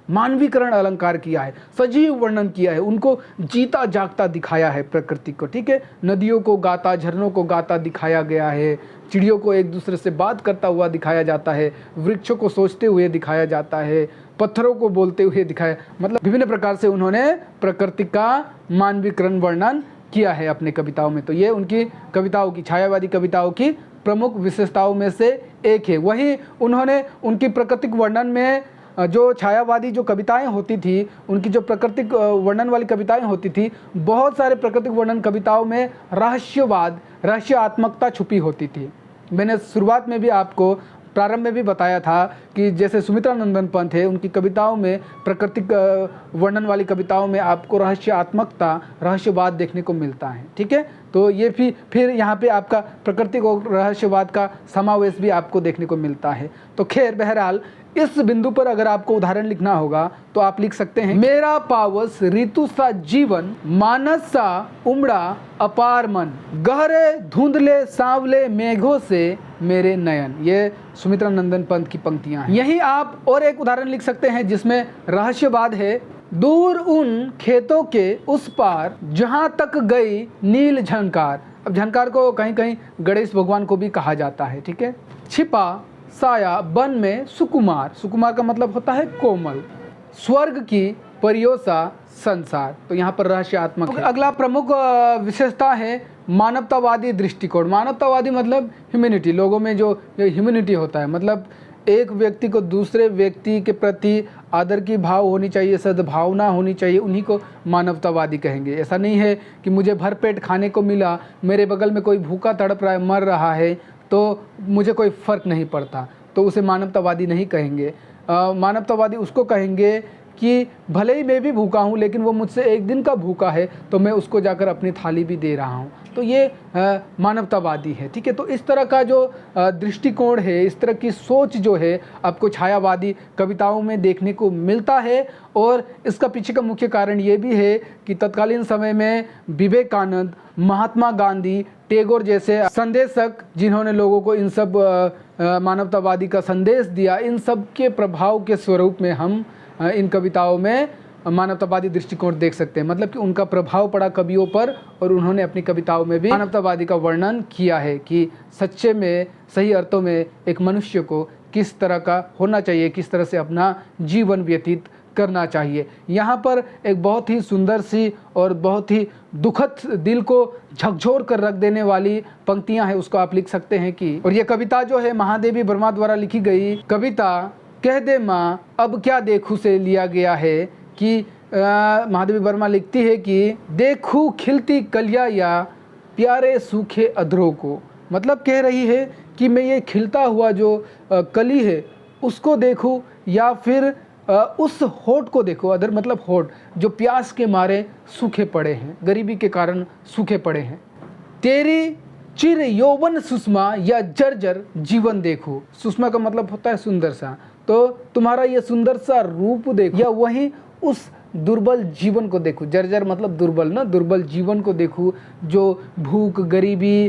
मानवीकरण अलंकार किया है, सजीव वर्णन किया है, उनको जीता जागता दिखाया है प्रकृति को, ठीक है। नदियों को गाता, झरनों को गाता दिखाया गया है, चिड़ियों को एक दूसरे से बात करता हुआ दिखाया जाता है, वृक्षों को सोचते हुए दिखाया जाता है, पत्थरों को बोलते हुए दिखाया, मतलब विभिन्न प्रकार से उन्होंने प्रकृति का मानवीकरण वर्णन किया है अपने कविताओं में। तो ये उनकी कविताओं की, छायावादी कविताओं की प्रमुख विशेषताओं में से एक है। वही उन्होंने उनकी प्राकृतिक वर्णन में जो छायावादी जो कविताएं होती थी, उनकी जो प्राकृतिक वर्णन वाली कविताएं होती थी, बहुत सारे प्राकृतिक वर्णन कविताओं में रहस्यवाद, रहस्यात्मकता छुपी होती थी। मैंने शुरुआत में भी आपको प्रारंभ में भी बताया था कि जैसे सुमित्रा नंदन पंत है, उनकी कविताओं में, प्राकृतिक वर्णन वाली कविताओं में आपको रहस्यात्मकता, रहस्यवाद देखने को मिलता है। ठीक है, तो ये फिर यहाँ पे आपका प्राकृतिक और रहस्यवाद का समावेश भी आपको देखने को मिलता है। तो खैर, बहरहाल इस बिंदु पर अगर आपको उदाहरण लिखना होगा तो आप लिख सकते हैं, मेरा पावस ऋतु सा जीवन, मानस सा उमड़ा अपार मन, गहरे धुंधले सांवले मेघों से मेरे नयन। ये सुमित्रा नंदन पंत की पंक्तियां हैं। यही आप और एक उदाहरण लिख सकते हैं जिसमें रहस्यवाद है, दूर उन खेतों के उस पार, जहां तक गई नील झंकार। अब झंकार को कहीं कहीं गणेश भगवान को भी कहा जाता है। ठीक है, छिपा साया वन में सुकुमार, सुकुमार का मतलब होता है कोमल, स्वर्ग की परियोसा संसार। तो यहाँ पर रहस्यात्मक है। अगला प्रमुख विशेषता है मानवतावादी दृष्टिकोण। मानवतावादी मतलब ह्यूमैनिटी, लोगों में जो ह्यूमैनिटी होता है, मतलब एक व्यक्ति को दूसरे व्यक्ति के प्रति आदर की भाव होनी चाहिए, सद्भावना होनी चाहिए, उन्हीं को मानवतावादी कहेंगे। ऐसा नहीं है कि मुझे भरपेट खाने को मिला, मेरे बगल में कोई भूखा तड़प रहा है, मर रहा है, तो मुझे कोई फ़र्क नहीं पड़ता, तो उसे मानवतावादी नहीं कहेंगे। मानवतावादी उसको कहेंगे कि भले ही मैं भी भूखा हूँ, लेकिन वो मुझसे एक दिन का भूखा है, तो मैं उसको जाकर अपनी थाली भी दे रहा हूँ, तो ये मानवतावादी है। ठीक है, तो इस तरह का जो दृष्टिकोण है, इस तरह की सोच जो है, आपको छायावादी कविताओं में देखने को मिलता है। और इसका पीछे का मुख्य कारण ये भी है कि तत्कालीन समय में विवेकानंद, महात्मा गांधी, टैगोर जैसे संदेशक, जिन्होंने लोगों को इन सब मानवतावादी का संदेश दिया, इन सब के प्रभाव के स्वरूप में हम इन कविताओं में मानवतावादी दृष्टिकोण देख सकते हैं। मतलब कि उनका प्रभाव पड़ा कवियों पर, और उन्होंने अपनी कविताओं में भी मानवतावादी का वर्णन किया है कि सच्चे में, सही अर्थों में एक मनुष्य को किस तरह का होना चाहिए, किस तरह से अपना जीवन व्यतीत करना चाहिए। यहाँ पर एक बहुत ही सुंदर सी और बहुत ही दुखद, दिल को झकझोर कर रख देने वाली पंक्तियाँ हैं, उसको आप लिख सकते हैं कि, और ये कविता जो है महादेवी वर्मा द्वारा लिखी गई कविता कह दे माँ अब क्या देखूं से लिया गया है। कि महादेवी वर्मा लिखती है कि देखूं खिलती कलिया या प्यारे सूखे अधरों को, मतलब कह रही है कि मैं ये खिलता हुआ जो कली है उसको देखूं, या फिर उस होठ को देखो। अधर मतलब होठ, जो प्यास के मारे सूखे पड़े हैं, गरीबी के कारण सूखे पड़े हैं। तेरी चिर यौवन सुषमा या जर्जर जीवन देखो। सुषमा का मतलब होता है सुंदर सा, तो तुम्हारा ये सुंदर सा रूप देखो, या वहीं उस दुर्बल जीवन को देखो। जर्जर मतलब दुर्बल ना, दुर्बल जीवन को देखो, जो भूख, गरीबी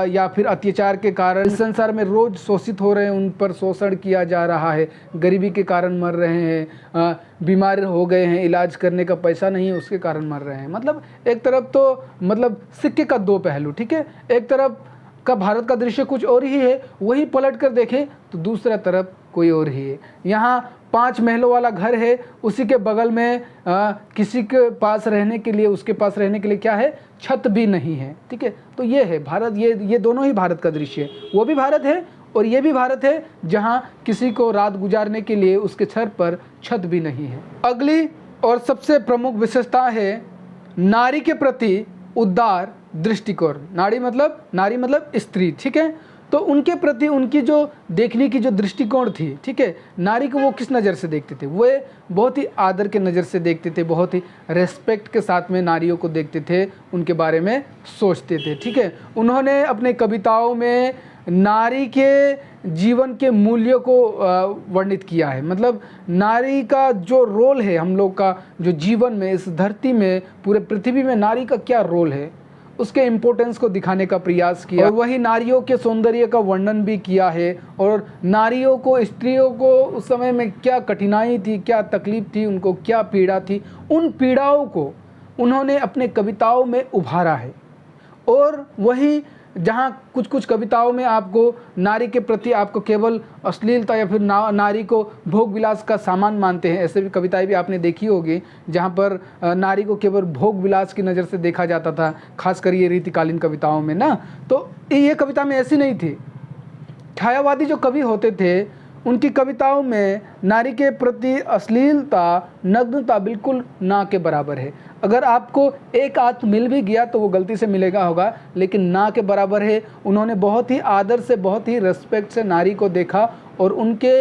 या फिर अत्याचार के कारण इस संसार में रोज शोषित हो रहे हैं, उन पर शोषण किया जा रहा है, गरीबी के कारण मर रहे हैं, बीमार हो गए हैं, इलाज करने का पैसा नहीं है उसके कारण मर रहे हैं। मतलब एक तरफ तो मतलब सिक्के का दो पहलू। ठीक है, एक तरफ का भारत का दृश्य कुछ और ही है, वही पलट कर देखें तो दूसरा तरफ कोई और ही है। यहाँ 5 महलों वाला घर है, उसी के बगल में किसी के पास रहने के लिए, उसके पास रहने के लिए क्या है, छत भी नहीं है। ठीक है, तो ये है भारत, ये दोनों ही भारत का दृश्य है। वो भी भारत है और ये भी भारत है, जहाँ किसी को रात गुजारने के लिए उसके छत पर छत भी नहीं है। अगली और सबसे प्रमुख विशेषता है नारी के प्रति उदार दृष्टिकोण। नारी मतलब स्त्री। ठीक है, तो उनके प्रति उनकी जो देखने की जो दृष्टिकोण थी, ठीक है, नारी को वो किस नज़र से देखते थे, वो बहुत ही आदर के नज़र से देखते थे, बहुत ही रेस्पेक्ट के साथ में नारियों को देखते थे, उनके बारे में सोचते थे। ठीक है, उन्होंने अपने कविताओं में नारी के जीवन के मूल्यों को वर्णित किया है। मतलब नारी का जो रोल है हम लोग का, जो जीवन में, इस धरती में, पूरे पृथ्वी में नारी का क्या रोल है, उसके इम्पोर्टेंस को दिखाने का प्रयास किया। और वही नारियों के सौंदर्य का वर्णन भी किया है, और नारियों को, स्त्रियों को उस समय में क्या कठिनाई थी, क्या तकलीफ थी, उनको क्या पीड़ा थी, उन पीड़ाओं को उन्होंने अपने कविताओं में उभारा है। और वही जहाँ कुछ कुछ कविताओं में आपको नारी के प्रति आपको केवल अश्लीलता या फिर नारी को भोग विलास का सामान मानते हैं, ऐसे भी कविताएं भी आपने देखी होगी जहाँ पर नारी को केवल भोग विलास की नज़र से देखा जाता था, खासकर ये रीतिकालीन कविताओं में ना। तो ये कविता में ऐसी नहीं थी। छायावादी जो कवि होते थे उनकी कविताओं में नारी के प्रति अश्लीलता, नग्नता बिल्कुल ना के बराबर है। अगर आपको एक आध मिल भी गया तो वो गलती से मिलेगा होगा, लेकिन ना के बराबर है। उन्होंने बहुत ही आदर से, बहुत ही रेस्पेक्ट से नारी को देखा और उनके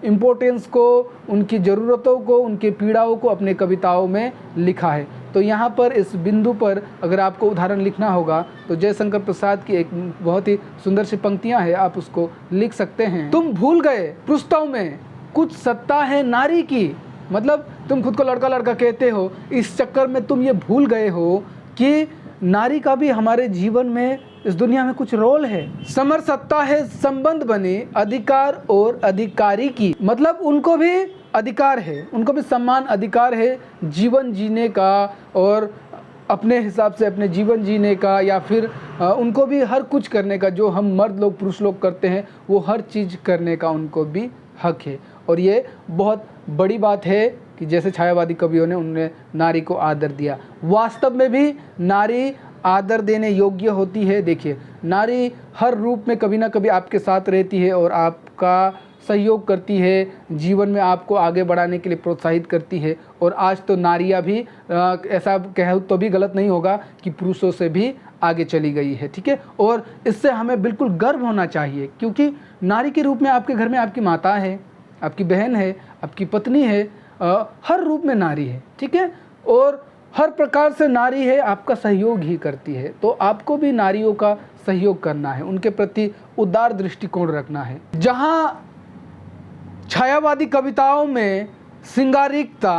इम्पोर्टेंस को, उनकी ज़रूरतों को, उनकी पीड़ाओं को अपने कविताओं में लिखा है। तो यहाँ पर इस बिंदु पर अगर आपको उदाहरण लिखना होगा तो जयशंकर प्रसाद की एक बहुत ही सुंदर सी पंक्तियाँ हैं, आप उसको लिख सकते हैं। तुम भूल गए पृष्ठों में कुछ सत्ता है नारी की, मतलब तुम खुद को लड़का लड़का कहते हो, इस चक्कर में तुम ये भूल गए हो कि नारी का भी हमारे जीवन में, इस दुनिया में कुछ रोल है। समर सत्ता है संबंध बने अधिकार और अधिकारी की, मतलब उनको भी अधिकार है, उनको भी सम्मान अधिकार है जीवन जीने का और अपने हिसाब से अपने जीवन जीने का, या फिर उनको भी हर कुछ करने का जो हम मर्द लोग पुरुष लोग करते हैं, वो हर चीज़ करने का उनको भी हक है। और ये बहुत बड़ी बात है कि जैसे छायावादी कवियों ने उन्होंने नारी को आदर दिया। वास्तव में भी नारी आदर देने योग्य होती है। देखिए, नारी हर रूप में कभी ना कभी आपके साथ रहती है और आपका सहयोग करती है, जीवन में आपको आगे बढ़ाने के लिए प्रोत्साहित करती है। और आज तो नारियां भी ऐसा कहे तो भी गलत नहीं होगा कि पुरुषों से भी आगे चली गई है, ठीक है। और इससे हमें बिल्कुल गर्व होना चाहिए, क्योंकि नारी के रूप में आपके घर में आपकी माता है, आपकी बहन है, आपकी पत्नी है, हर रूप में नारी है, ठीक है। और हर प्रकार से नारी है, आपका सहयोग ही करती है। तो आपको भी नारियों का सहयोग करना है, उनके प्रति उदार दृष्टिकोण रखना है। जहाँ छायावादी कविताओं में श्रृंगारिकता,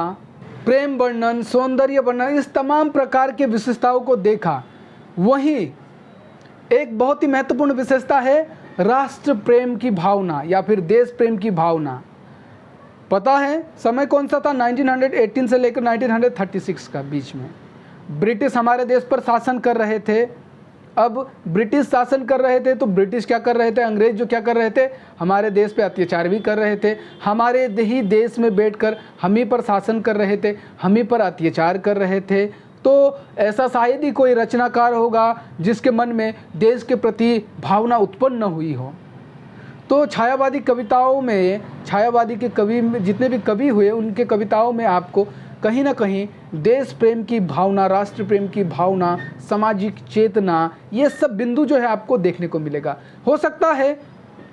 प्रेम वर्णन, सौंदर्य वर्णन, इस तमाम प्रकार के विशेषताओं को देखा, वहीं एक बहुत ही महत्वपूर्ण विशेषता है राष्ट्र प्रेम की भावना या फिर देश प्रेम की भावना। पता है समय कौन सा था? 1918 से लेकर 1936 का बीच में ब्रिटिश हमारे देश पर शासन कर रहे थे। अब ब्रिटिश शासन कर रहे थे तो ब्रिटिश क्या कर रहे थे, अंग्रेज जो क्या कर रहे थे, हमारे देश पे अत्याचार भी कर रहे थे। हमारे ही देश में बैठकर हम ही पर शासन कर रहे थे, हम ही पर अत्याचार कर रहे थे। तो ऐसा शायद ही कोई रचनाकार होगा जिसके मन में देश के प्रति भावना उत्पन्न न हुई हो। तो छायावादी कविताओं में, छायावादी के कवि जितने भी कवि हुए, उनके कविताओं में आपको कहीं ना कहीं देश प्रेम की भावना, राष्ट्र प्रेम की भावना, सामाजिक चेतना, ये सब बिंदु जो है आपको देखने को मिलेगा। हो सकता है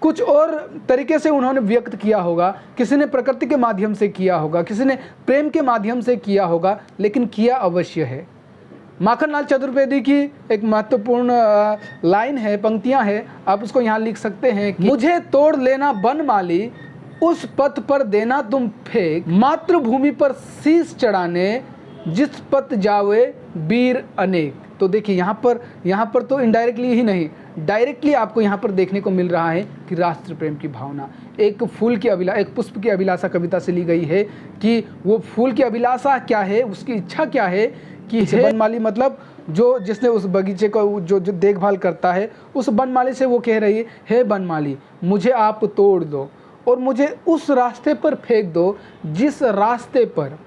कुछ और तरीके से उन्होंने व्यक्त किया होगा, किसी ने प्रकृति के माध्यम से किया होगा, किसी ने प्रेम के माध्यम से किया होगा, लेकिन किया अवश्य है। माखनलाल चतुर्वेदी की एक महत्वपूर्ण लाइन है, पंक्तियां हैं, आप उसको यहाँ लिख सकते हैं कि मुझे तोड़ लेना वनमाली, उस पथ पर देना तुम फेंक, मातृभूमि पर शीश चढ़ाने, जिस पथ जावे वीर अनेक। तो देखिए यहाँ पर तो इनडायरेक्टली ही नहीं, डायरेक्टली आपको यहाँ पर देखने को मिल रहा है कि राष्ट्र प्रेम की भावना एक फूल की अभिलाषा, एक पुष्प की अभिलाषा कविता से ली गई है कि वो फूल की अभिलाषा क्या है, उसकी इच्छा क्या है कि वनमाली, मतलब जो जिसने उस बगीचे को जो देखभाल करता है, उस वनमाली से वो कह रही है, हे वनमाली मुझे आप तोड़ दो और मुझे उस रास्ते पर फेंक दो जिस रास्ते पर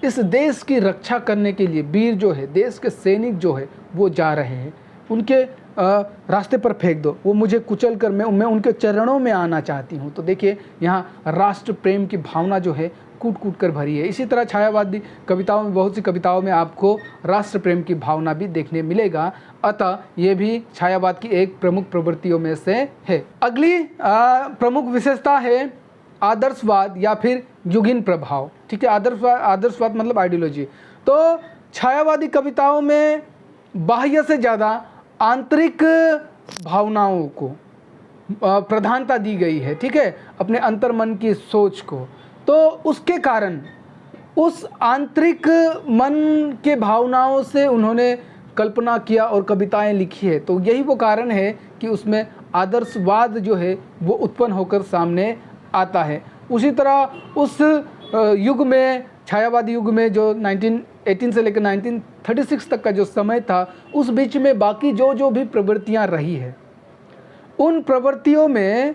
इस देश की रक्षा करने के लिए वीर जो है, देश के सैनिक जो है वो जा रहे हैं, उनके रास्ते पर फेंक दो, वो मुझे कुचल कर मैं उनके चरणों में आना चाहती हूँ। तो देखिए यहाँ राष्ट्र प्रेम की भावना जो है कूट कूट कर भरी है। इसी तरह छायावादी कविताओं में, बहुत सी कविताओं में आपको राष्ट्र प्रेम की भावना भी देखने मिलेगा। अतः ये भी छायावाद की एक प्रमुख प्रवृत्तियों में से है। अगली प्रमुख विशेषता है आदर्शवाद या फिर युगीन प्रभाव, ठीक है। आदर्शवाद मतलब आइडियोलॉजी। तो छायावादी कविताओं में बाह्य से ज़्यादा आंतरिक भावनाओं को प्रधानता दी गई है, ठीक है, अपने अंतर्मन की सोच को। तो उसके कारण उस आंतरिक मन के भावनाओं से उन्होंने कल्पना किया और कविताएं लिखी है। तो यही वो कारण है कि उसमें आदर्शवाद जो है वो उत्पन्न होकर सामने आता है। उसी तरह उस युग में, छायावादी युग में, जो 1918 से लेकर 1936 तक का जो समय था, उस बीच में बाकी जो भी प्रवृत्तियां रही है, उन प्रवृत्तियों में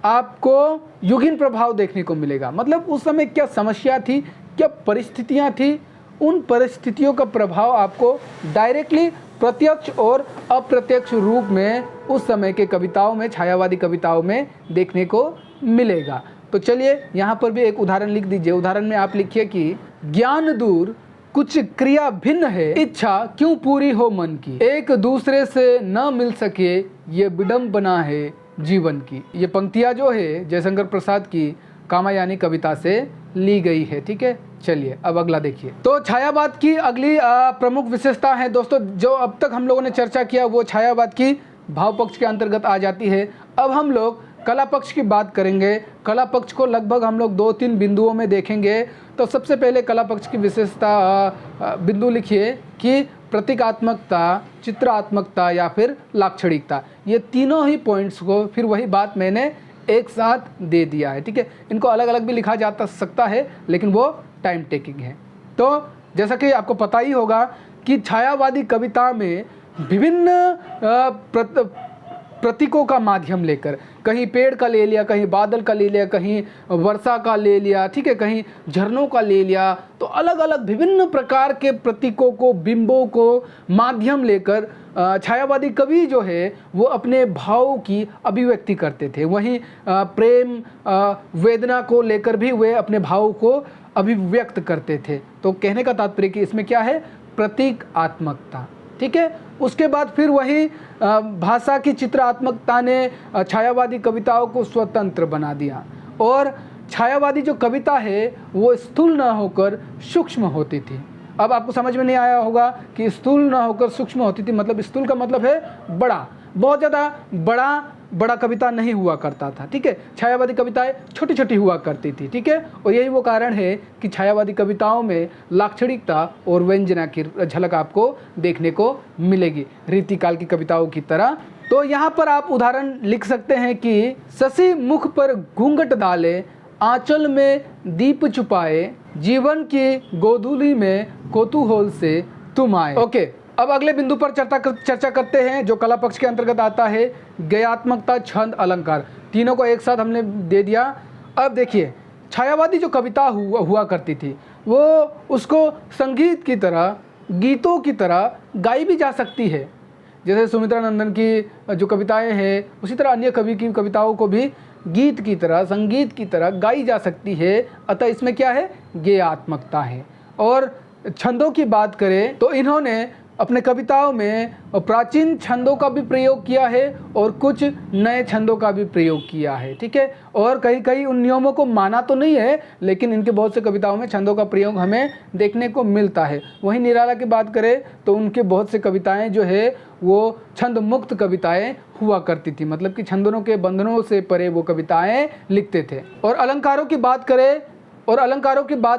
आपको युगीन प्रभाव देखने को मिलेगा। मतलब उस समय क्या समस्या थी, क्या परिस्थितियां थी, उन परिस्थितियों का प्रभाव आपको डायरेक्टली, प्रत्यक्ष और अप्रत्यक्ष रूप में उस समय के कविताओं में, छायावादी कविताओं में देखने को मिलेगा। तो चलिए यहाँ पर भी एक उदाहरण लिख दीजिए। उदाहरण में आप लिखिए कि ज्ञान दूर कुछ क्रिया भिन्न है, इच्छा क्यों पूरी हो मन की, एक दूसरे से न मिल सके ये विडंबना है, जीवन की। ये पंक्तियाँ जो है जयशंकर प्रसाद की कामायनी कविता से ली गई है। ठीक है, चलिए अब अगला देखिए। तो छायावाद की अगली प्रमुख विशेषता है दोस्तों, जो अब तक हम लोगों ने चर्चा किया वो छायावाद की भाव पक्ष के अंतर्गत आ जाती है। अब हम लोग कला पक्ष की बात करेंगे। कला पक्ष को लगभग हम लोग 2-3 बिंदुओं में देखेंगे। तो सबसे पहले कला पक्ष की विशेषता बिंदु लिखिए कि प्रतीकात्मकता, चित्रात्मकता या फिर लाक्षणिकता। ये तीनों ही पॉइंट्स को फिर वही बात मैंने एक साथ दे दिया है। ठीक है, इनको अलग अलग भी लिखा जा सकता है लेकिन वो टाइम टेकिंग है। तो जैसा कि आपको पता ही होगा कि छायावादी कविता में विभिन्न प्रतीकों का माध्यम लेकर, कहीं पेड़ का ले लिया, कहीं बादल का ले लिया, कहीं वर्षा का ले लिया, ठीक है, कहीं झरनों का ले लिया, तो अलग अलग विभिन्न प्रकार के प्रतीकों को, बिंबों को माध्यम लेकर छायावादी कवि जो है वो अपने भाव की अभिव्यक्ति करते थे। वहीं प्रेम, वेदना को लेकर भी वे अपने भाव को अभिव्यक्त करते थे। तो कहने का तात्पर्य कि इसमें क्या है, प्रतीकात्मकता। ठीक है, उसके बाद फिर वही भाषा की चित्रात्मकता ने छायावादी कविताओं को स्वतंत्र बना दिया और छायावादी जो कविता है वो स्थूल न होकर सूक्ष्म होती थी। अब आपको समझ में नहीं आया होगा कि स्थूल न होकर सूक्ष्म होती थी, मतलब स्थूल का मतलब है बड़ा, बहुत ज़्यादा बड़ा कविता नहीं हुआ करता था। ठीक है, छायावादी कविताएं छोटी छोटी हुआ करती थी। ठीक है, और यही वो कारण है कि छायावादी कविताओं में लाक्षणिकता और व्यंजना की झलक आपको देखने को मिलेगी रीतिकाल की कविताओं की तरह। तो यहाँ पर आप उदाहरण लिख सकते हैं कि शशि मुख पर घूंघट डाले, आंचल में दीप छुपाए, जीवन की गोधूली में कौतूहल से तुम आए। ओके, अब अगले बिंदु पर चर्चा करते हैं जो कला पक्ष के अंतर्गत आता है, गयात्मकता, छंद, अलंकार। तीनों को एक साथ हमने दे दिया। अब देखिए, छायावादी जो कविता हुआ करती थी वो उसको संगीत की तरह, गीतों की तरह गाई भी जा सकती है। जैसे सुमित्रा नंदन की जो कविताएं हैं, उसी तरह अन्य कवि की कविताओं को भी गीत की तरह, संगीत की तरह गाई जा सकती है। अतः इसमें क्या है, गेयात्मकता है। और छंदों की बात करें तो इन्होंने अपने कविताओं में प्राचीन छंदों का भी प्रयोग किया है और कुछ नए छंदों का भी प्रयोग किया है। ठीक है, और कहीं कहीं उन नियमों को माना तो नहीं है, लेकिन इनके बहुत से कविताओं में छंदों का प्रयोग हमें देखने को मिलता है। वहीं निराला की बात करें तो उनके बहुत से कविताएं जो है वो छंद मुक्त कविताएं हुआ करती थी, मतलब कि छंदों के बंधनों से परे वो कविताएं लिखते थे। और अलंकारों की बात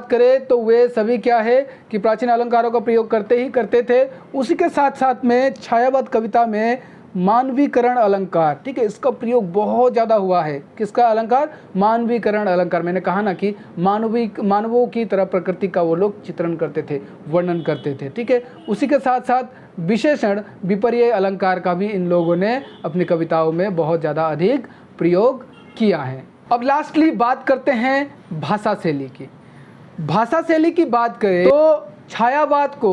करें तो वे सभी क्या है कि प्राचीन अलंकारों का प्रयोग करते थे। उसी के साथ साथ में छायावाद कविता में मानवीकरण अलंकार, ठीक है, इसका प्रयोग बहुत ज़्यादा हुआ है। किसका अलंकार, मानवीकरण अलंकार। मैंने कहा ना कि मानवों की तरह प्रकृति का वो लोग चित्रण करते थे, वर्णन करते थे। ठीक है, उसी के साथ साथ विशेषण, विपर्यय अलंकार का भी इन लोगों ने अपनी कविताओं में बहुत ज़्यादा अधिक प्रयोग किया है। अब लास्टली बात करते हैं भाषा शैली की। भाषा शैली की बात करें तो छायावाद को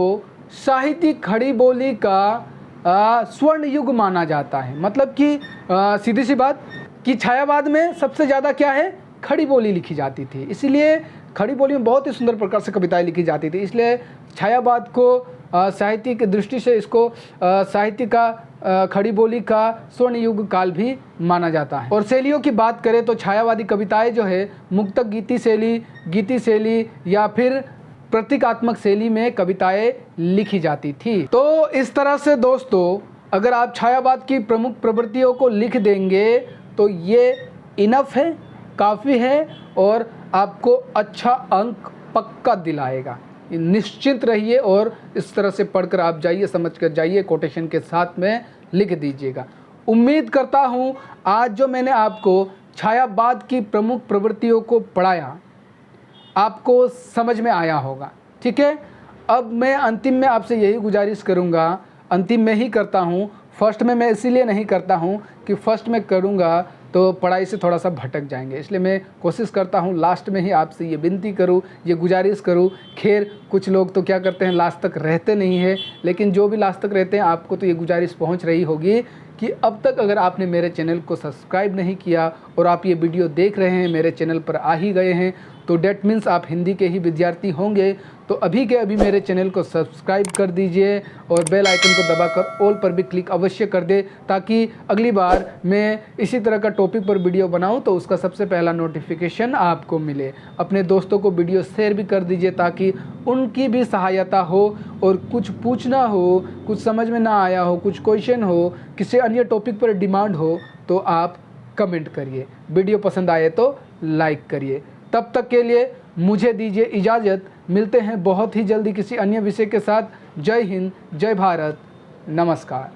साहित्यिक खड़ी बोली का स्वर्ण युग माना जाता है। मतलब कि सीधी सी बात कि छायावाद में सबसे ज़्यादा क्या है, खड़ी बोली लिखी जाती थी। इसीलिए खड़ी बोली में बहुत ही सुंदर प्रकार से कविताएं लिखी जाती थी। इसलिए छायावाद को साहित्य की दृष्टि से इसको साहित्य का खड़ी बोली का स्वर्ण युग काल भी माना जाता है। और शैलियों की बात करें तो छायावादी कविताएं जो है मुक्तक गीति शैली या फिर प्रतीकात्मक शैली में कविताएं लिखी जाती थी। तो इस तरह से दोस्तों, अगर आप छायावाद की प्रमुख प्रवृत्तियों को लिख देंगे तो ये इनफ है, काफ़ी है और आपको अच्छा अंक पक्का दिलाएगा। निश्चिंत रहिए और इस तरह से पढ़कर आप जाइए, समझ कर जाइए, कोटेशन के साथ में लिख दीजिएगा। उम्मीद करता हूँ आज जो मैंने आपको छायावाद की प्रमुख प्रवृत्तियों को पढ़ाया आपको समझ में आया होगा। ठीक है, अब मैं अंतिम में आपसे यही गुजारिश करूँगा, अंतिम में ही करता हूँ, फर्स्ट में मैं इसीलिए नहीं करता हूँ कि फर्स्ट में करूँगा तो पढ़ाई से थोड़ा सा भटक जाएंगे, इसलिए मैं कोशिश करता हूँ लास्ट में ही आपसे ये विनती करूँ, ये गुजारिश करूँ। खैर कुछ लोग तो क्या करते हैं, लास्ट तक रहते नहीं हैं, लेकिन जो भी लास्ट तक रहते हैं आपको तो ये गुजारिश पहुँच रही होगी कि अब तक अगर आपने मेरे चैनल को सब्सक्राइब नहीं किया और आप ये वीडियो देख रहे हैं, मेरे चैनल पर आ ही गए हैं, तो डैट मीन्स आप हिंदी के ही विद्यार्थी होंगे। तो अभी के अभी मेरे चैनल को सब्सक्राइब कर दीजिए और बेल आइकन को दबाकर ऑल पर भी क्लिक अवश्य कर दे, ताकि अगली बार मैं इसी तरह का टॉपिक पर वीडियो बनाऊं तो उसका सबसे पहला नोटिफिकेशन आपको मिले। अपने दोस्तों को वीडियो शेयर भी कर दीजिए ताकि उनकी भी सहायता हो, और कुछ पूछना हो, कुछ समझ में ना आया हो, कुछ क्वेश्चन हो, किसी अन्य टॉपिक पर डिमांड हो तो आप कमेंट करिए। वीडियो पसंद आए तो लाइक करिए। तब तक के लिए मुझे दीजिए इजाज़त। मिलते हैं बहुत ही जल्दी किसी अन्य विषय के साथ। जय हिंद, जय भारत, नमस्कार।